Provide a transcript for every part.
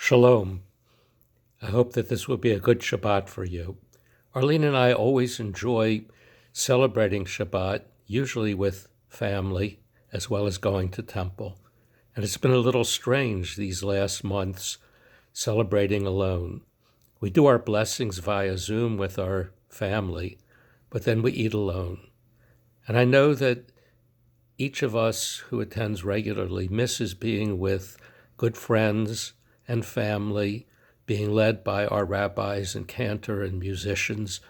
Shalom. I hope that this will be a good Shabbat for you. Arlene and I always enjoy celebrating Shabbat, usually with family, as well as going to temple. And it's been a little strange these last months celebrating alone. We do our blessings via Zoom with our family, but then we eat alone. And I know that each of us who attends regularly misses being with good friends and family, being led by our rabbis and cantor and musicians,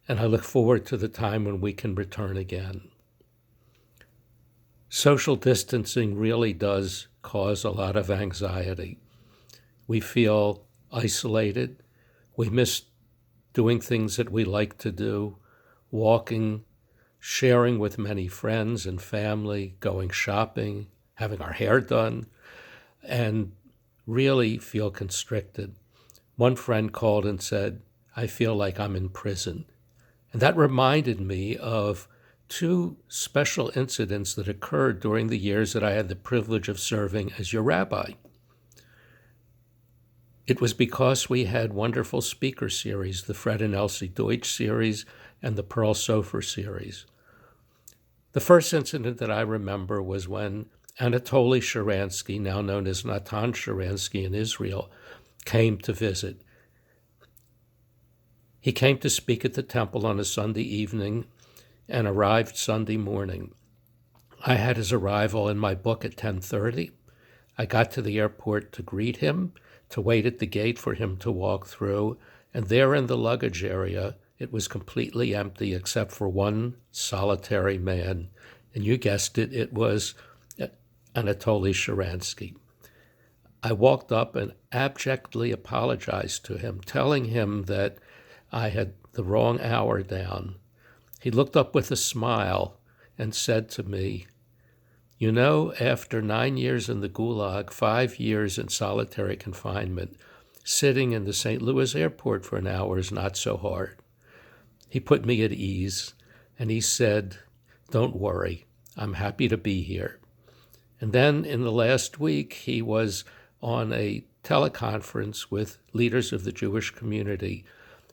and I look forward to the time when we can return again. Social distancing really does cause a lot of anxiety. We feel isolated. We miss doing things that we like to do, walking, sharing with many friends and family, going shopping, having our hair done, and really feel constricted. One friend called and said, "I feel like I'm in prison." And that reminded me of two special incidents that occurred during the years that I had the privilege of serving as your rabbi. It was because we had wonderful speaker series, the Fred and Elsie Deutsch series and the Pearl Sofer series. The first incident that I remember was when Anatoly Sharansky, now known as Natan Sharansky in Israel, came to visit. He came to speak at the temple on a Sunday evening and arrived Sunday morning. I had his arrival in my book at 10:30. I got to the airport to greet him, to wait at the gate for him to walk through, and there in the luggage area, it was completely empty except for one solitary man. And you guessed it, it was Anatoly Sharansky. I walked up and abjectly apologized to him, telling him that I had the wrong hour down. He looked up with a smile and said to me, "You know, after 9 years in the Gulag, 5 years in solitary confinement, sitting in the St. Louis airport for an hour is not so hard." He put me at ease, and he said, "Don't worry, I'm happy to be here." And then in the last week, he was on a teleconference with leaders of the Jewish community.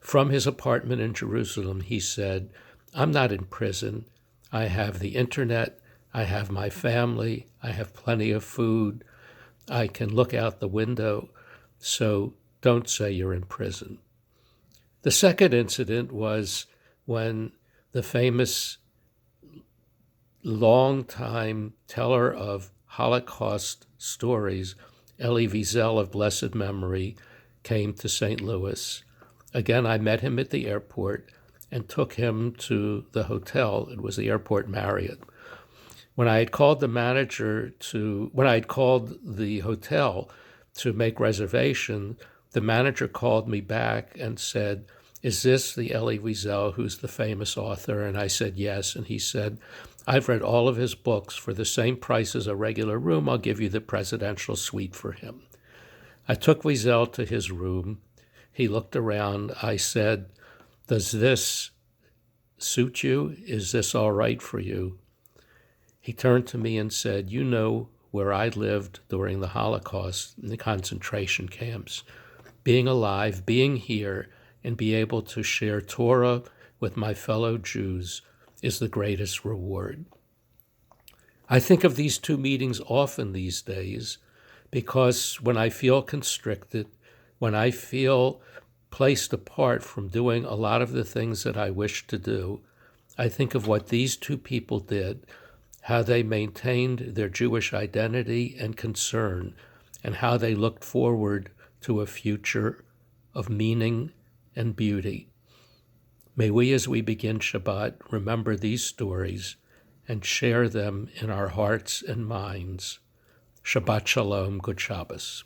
From his apartment in Jerusalem, he said, "I'm not in prison. I have the internet. I have my family. I have plenty of food. I can look out the window. So don't say you're in prison." The second incident was when the famous longtime teller of Holocaust stories, Elie Wiesel of blessed memory, came to St. Louis. Again, I met him at the airport and took him to the hotel. It was the Airport Marriott. When I had called the hotel to make reservation, the manager called me back and said, "Is this the Elie Wiesel who's the famous author?" And I said, "Yes." And he said, "I've read all of his books. For the same price as a regular room, I'll give you the presidential suite for him." I took Wiesel to his room. He looked around. I said, "Does this suit you? Is this all right for you?" He turned to me and said, "You know where I lived during the Holocaust in the concentration camps. Being alive, being here, and be able to share Torah with my fellow Jews is the greatest reward." I think of these two meetings often these days because when I feel constricted, when I feel placed apart from doing a lot of the things that I wish to do, I think of what these two people did, how they maintained their Jewish identity and concern, and how they looked forward to a future of meaning and beauty. May we, as we begin Shabbat, remember these stories and share them in our hearts and minds. Shabbat Shalom, good Shabbos.